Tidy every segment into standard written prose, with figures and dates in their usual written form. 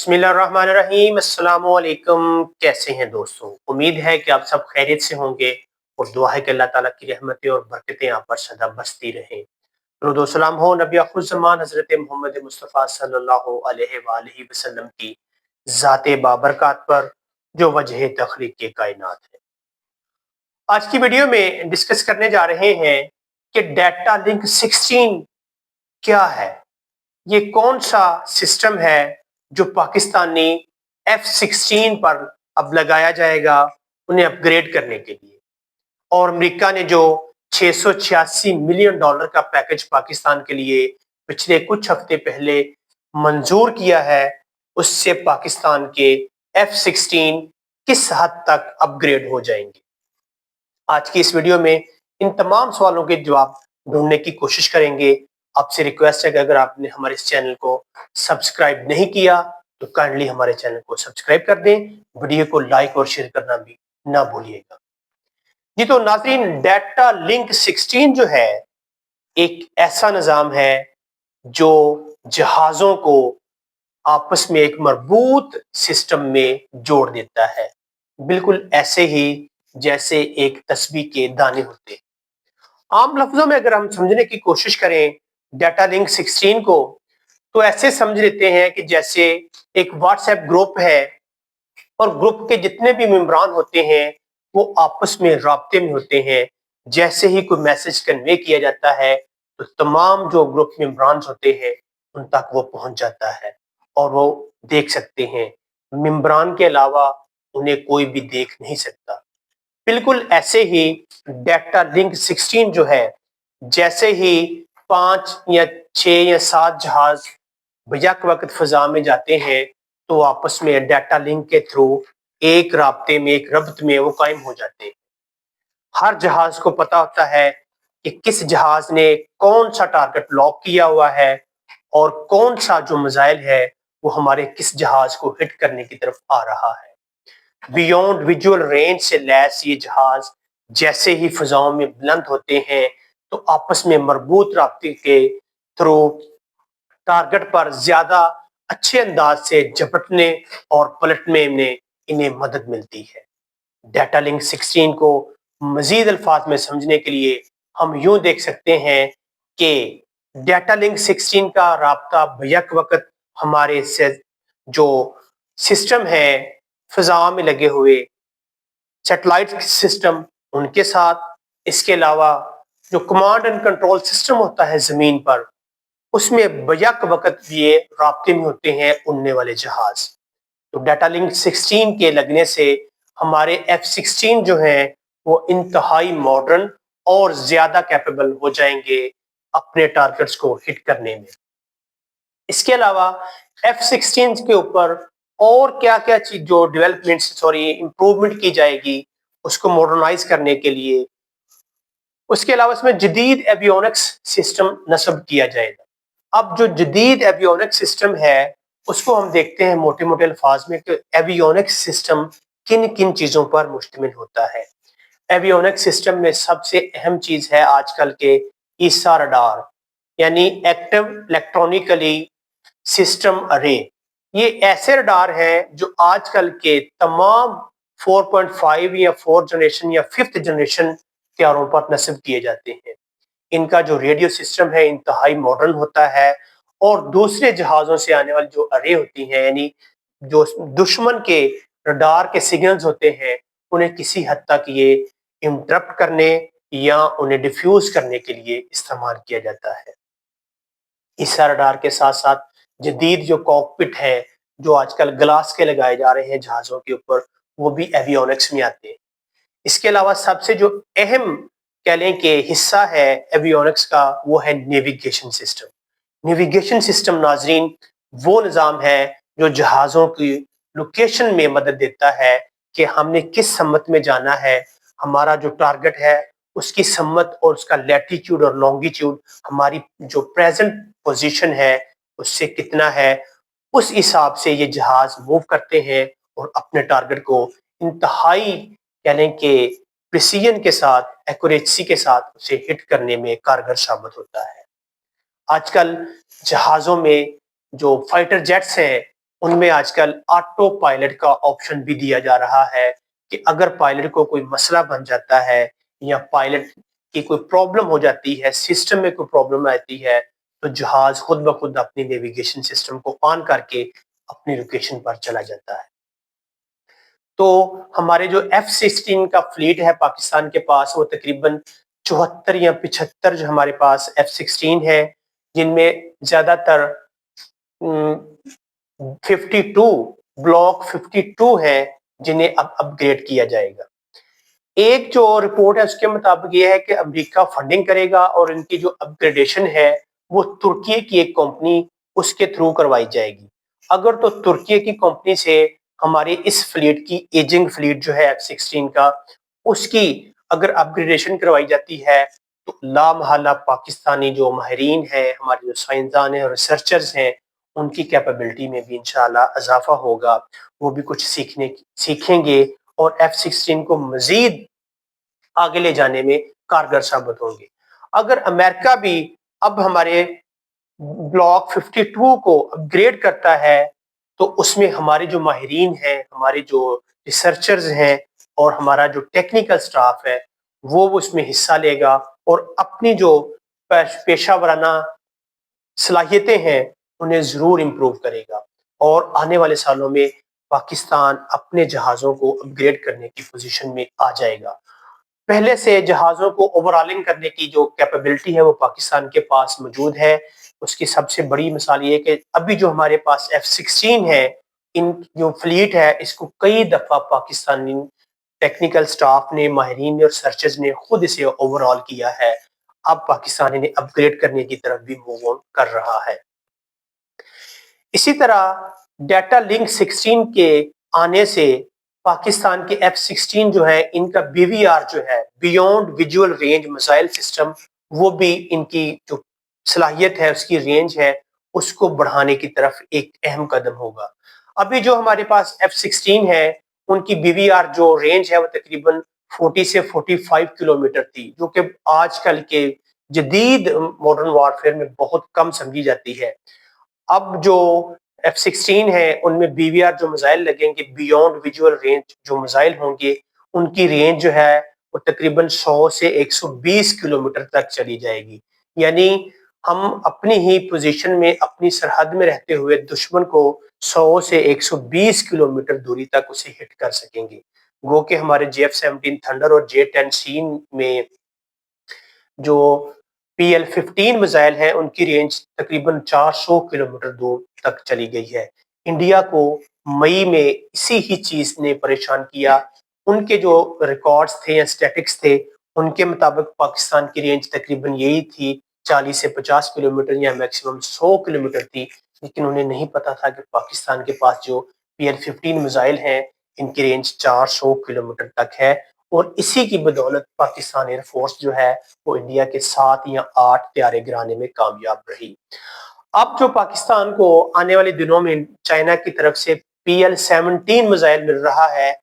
बिस्मिल्लाहिर्रहमानिर्रहीम। अस्सलाम वालेकुम। कैसे हैं दोस्तों? उम्मीद है कि आप सब खैरियत से होंगे और दुआ है कि अल्लाह ताला की रहमतें और बरकतें आप पर सदा बरसती रहें। दुरूद व सलाम हो नबी आखिरुज़्ज़मान हज़रत मोहम्मद मुस्तफ़ा सल्लल्लाहु अलैहि वआलिहि वसल्लम की ज़ाते बाबरकत पर जो वजह तख़लीक़ कायनात है। आज की वीडियो में डिस्कस करने जा रहे हैं कि डाटा लिंक 16 क्या है? ये कौन सा सिस्टम है जो पाकिस्तानी F-16 पर अब लगाया जाएगा उन्हें अपग्रेड करने के लिए, और अमेरिका ने जो 686 मिलियन डॉलर का पैकेज पाकिस्तान के लिए पिछले कुछ हफ्ते पहले मंजूर किया है, उससे पाकिस्तान के F-16 किस हद तक अपग्रेड हो जाएंगे। आज की इस वीडियो में इन तमाम सवालों के जवाब ढूंढने की कोशिश करेंगे। आपसे रिक्वेस्ट है कि अगर आपने हमारे इस चैनल को सब्सक्राइब नहीं किया तो काइंडली हमारे चैनल को सब्सक्राइब कर दें, वीडियो को लाइक और शेयर करना भी ना भूलिएगा। जी तो नाज़रीन, डाटा लिंक 16 जो है एक ऐसा निज़ाम है जो जहाज़ों को आपस में एक मजबूत सिस्टम में जोड़ देता है, बिल्कुल ऐसे ही जैसे एक तस्बीह के दाने होते हैं। आम लफ्जों में अगर हम समझने की कोशिश करें डाटा लिंक 16 को, तो ऐसे समझ लेते हैं कि जैसे एक व्हाट्सएप ग्रुप है और ग्रुप के जितने भी मेंबरान होते हैं वो आपस में राब्ते में होते हैं। जैसे ही कोई मैसेज कन्वे किया जाता है तो तमाम जो ग्रुप मेंबरान होते हैं उन तक वो पहुंच जाता है और वो देख सकते हैं। मेंबरान के अलावा उन्हें कोई भी देख नहीं सकता। बिल्कुल ऐसे ही डाटा लिंक 16 जो है, जैसे ही 5 या 6 या 7 जहाज बैक वक्त फजा में जाते हैं तो आपस में डाटा लिंक के थ्रू एक राब्ते में, एक रब्त में वो कायम हो जाते हैं। हर जहाज को पता होता है कि किस जहाज ने कौन सा टारगेट लॉक किया हुआ है और कौन सा जो मिसाइल है वो हमारे किस जहाज को हिट करने की तरफ आ रहा है। बियॉन्ड विजुअल रेंज से लैस ये जहाज जैसे ही फिजाओं में बुलंद होते हैं तो आपस में मरबूत राब्ते के थ्रू टारगेट पर ज्यादा अच्छे अंदाज से झपटने और पलटने में इन्हें मदद मिलती है। डाटा लिंक 16 को मजीद अल्फाज में समझने के लिए हम यूं देख सकते हैं कि डाटा लिंक 16 का राब्ता बैक वक्त हमारे से जो सिस्टम है फिजा में लगे हुए सैटेलाइट सिस्टम उनके साथ, इसके अलावा जो कमांड एंड कंट्रोल सिस्टम होता है जमीन पर, उसमें बैक वक्त ये राब्ते में होते हैं उड़ने वाले जहाज। तो डाटा लिंक 16 के लगने से हमारे F-16 जो हैं वो इंतहाई मॉडर्न और ज्यादा कैपेबल हो जाएंगे अपने टारगेट्स को हिट करने में। इसके अलावा F-16 के ऊपर और क्या क्या चीज जो इम्प्रूवमेंट की जाएगी उसको मॉडर्नाइज करने के लिए, उसके अलावा इसमें जदीद एवियोनिक्स सिस्टम नस्ब किया जाएगा। अब जो जदीद एवियोनिक्स सिस्टम है उसको हम देखते हैं मोटे मोटे अल्फाज में कि एवियोनिक्स सिस्टम किन किन चीजों पर मुश्तमिल होता है। एवियोनिक्स सिस्टम में सबसे अहम चीज है आजकल के ईसा रडार, यानी एक्टिव इलेक्ट्रॉनिकली सिस्टम अरे। ये ऐसे रडार हैं जो आजकल के तमाम 4.5 या 4 जनरेशन या 5th जनरेशन तैयारों पर नस्ब किए जाते हैं। इनका जो रेडियो सिस्टम है इंतहाई मॉडर्न होता है और दूसरे जहाजों से आने वाली जो अरे होती हैं, यानी जो दुश्मन के रडार के सिग्नल्स होते हैं, उन्हें किसी हद तक ये इंटरप्ट करने या उन्हें डिफ्यूज करने के लिए इस्तेमाल किया जाता है। इस रडार के साथ साथ जदीद जो कॉकपिट है जो आजकल ग्लास के लगाए जा रहे हैं जहाजों के ऊपर, वो भी एवियोनिक्स में आते हैं। इसके अलावा सबसे जो अहम कह लें कि हिस्सा है एवियोनिक्स का वो है नेविगेशन सिस्टम। नेविगेशन सिस्टम नाजरीन वो निज़ाम है जो जहाज़ों की लोकेशन में मदद देता है कि हमने किस सम्मत में जाना है, हमारा जो टारगेट है उसकी सम्मत और उसका लैटिट्यूड और लॉन्गिट्यूड हमारी जो प्रेजेंट पोजीशन है उससे कितना है, उस हिसाब से ये जहाज मूव करते हैं और अपने टारगेट को इंतहाई कह लें कि प्रिसीजन के साथ, एक्यूरेसी के साथ उसे हिट करने में कारगर साबित होता है। आजकल जहाज़ों में जो फाइटर जेट्स हैं उनमें आजकल ऑटो पायलट का ऑप्शन भी दिया जा रहा है कि अगर पायलट को कोई मसला बन जाता है या पायलट की कोई प्रॉब्लम हो जाती है, सिस्टम में कोई प्रॉब्लम आती है, तो जहाज खुद ब खुद अपनी नेविगेशन सिस्टम को ऑन करके अपनी लोकेशन पर चला जाता है। तो हमारे जो F-16 का फ्लीट है पाकिस्तान के पास, वो तकरीबन 74 या 75 जो हमारे पास F-16 है, जिनमें ज़्यादातर 52 ब्लॉक 52 है जिन्हें अब अपग्रेड किया जाएगा। एक जो रिपोर्ट है उसके मुताबिक ये है कि अमेरिका फंडिंग करेगा और इनकी जो अपग्रेडेशन है वो तुर्की की एक कंपनी उसके थ्रू करवाई जाएगी। अगर तो तुर्की की कंपनी से हमारी इस फ्लीट की एजिंग फ्लीट जो है F-16 का, उसकी अगर अपग्रेडेशन करवाई जाती है तो लामहला पाकिस्तानी जो माहिरीन हैं, हमारे जो साइंसदान हैं और रिसर्चर्स हैं, उनकी कैपेबिलिटी में भी इंशाल्लाह इजाफा होगा। वो भी कुछ सीखेंगे और F-16 को मजीद आगे ले जाने में कारगर साबित होंगे। अगर अमेरिका भी अब हमारे ब्लॉक 52 को अपग्रेड करता है तो उसमें हमारे जो माहिरीन हैं, हमारे जो रिसर्चर्स हैं और हमारा जो टेक्निकल स्टाफ है वो उसमें हिस्सा लेगा और अपनी जो पेशा वराना सलाहियतें हैं उन्हें ज़रूर इम्प्रूव करेगा और आने वाले सालों में पाकिस्तान अपने जहाज़ों को अपग्रेड करने की पोजीशन में आ जाएगा। पहले से जहाज़ों को ओवरऑलिंग करने की जो कैपेबिलिटी है वो पाकिस्तान के पास मौजूद है। उसकी सबसे बड़ी मिसाल ये है कि अभी जो हमारे पास F-16 है, इन जो फ्लीट है इसको कई दफ़ा पाकिस्तानी टेक्निकल स्टाफ ने, माहिरीन ने और रिसर्चर्स ने खुद इसे ओवरऑल किया है। अब पाकिस्तान इन्हें अपग्रेड करने की तरफ भी मूव ऑन कर रहा है। इसी तरह डाटा लिंक 16 के आने से पाकिस्तान के F-16 जो है इनका BVR जो है, beyond visual range missile system, वो भी इनकी जो सलाहियत है, उसकी रेंज है, उसको बढ़ाने की तरफ एक अहम कदम होगा। अभी जो हमारे पास F-16 है उनकी BVR जो रेंज है वो तकरीबन 40 से 45 किलोमीटर थी, जो कि आजकल के जदीद मॉडर्न वारफेयर में बहुत कम समझी जाती है। अब जो F-16 है उनमें BVR जो मिसाइल लगेंगे, बियॉन्ड विजुअल रेंज जो मिसाइल होंगे, उनकी रेंज जो है वो तकरीबन 100 से 120 किलोमीटर तक चली जाएगी। यानी हम अपनी ही पोजीशन में, अपनी सरहद में रहते हुए दुश्मन को 100 से 120 किलोमीटर दूरी तक उसे हिट कर सकेंगे। गो कि हमारे JF-17 थंडर और J-10C में जो PL-15 मिसाइल है उनकी रेंज तकरीबन 400 किलोमीटर दूर तक चली गई है। इंडिया को मई में इसी ही चीज ने परेशान किया। उनके जो रिकॉर्ड्स थे या स्टैटिक्स थे उनके मुताबिक पाकिस्तान की रेंज तकरीबन यही थी, 40 से 50 किलोमीटर या मैक्सिमम 100 किलोमीटर थी, लेकिन उन्हें नहीं पता था कि पाकिस्तान के पास जो PL-15 मिसाइल हैं इनकी रेंज 400 किलोमीटर तक है और इसी की बदौलत पाकिस्तान एयरफोर्स जो है वो इंडिया के 7 या 8 त्यारे गिराने में कामयाब रही। अब जो पाकिस्तान को आने वाले दिनों में चाइना की तरफ से PL-17 मिसाइल मिल रहा है,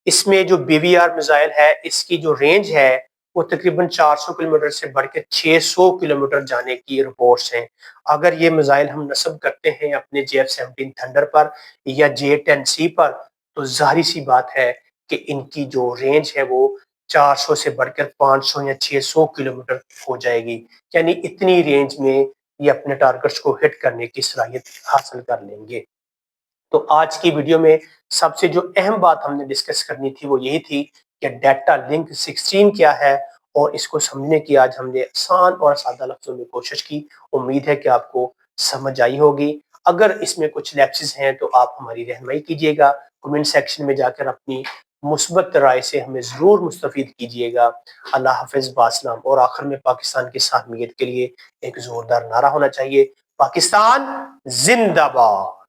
इसमें जो BVR मिसाइल है इसकी जो रेंज है वो तकरीबन 400 किलोमीटर से बढ़ के 600 किलोमीटर जाने की रिपोर्ट्स हैं। अगर ये मिसाइल हम नस्ब करते हैं अपने JF-17 थंडर पर या J-10C पर, तो जाहिर सी बात है कि इनकी जो रेंज है वो 400 से बढ़कर 500 या 600 किलोमीटर हो जाएगी। यानी इतनी रेंज में ये अपने टारगेट्स को हिट करने की सलाहियत हासिल कर लेंगे। तो आज की वीडियो में सबसे जो अहम बात हमने डिस्कस करनी थी वो यही थी कि डाटा लिंक 16 क्या है और इसको समझने की आज हमने आसान और सादा लफ्जों में कोशिश की। उम्मीद है कि आपको समझ आई होगी। अगर इसमें कुछ लैप्सेस हैं तो आप हमारी रहनुमाई कीजिएगा, कमेंट सेक्शन में जाकर अपनी मुस्बत राय से हमें ज़रूर मुस्तफ़ीद कीजिएगा। अल्लाह हाफ़िज़, बासलाम। और आखिर में पाकिस्तान की साहमियत के लिए एक ज़ोरदार नारा होना चाहिए, पाकिस्तान जिंदाबाद।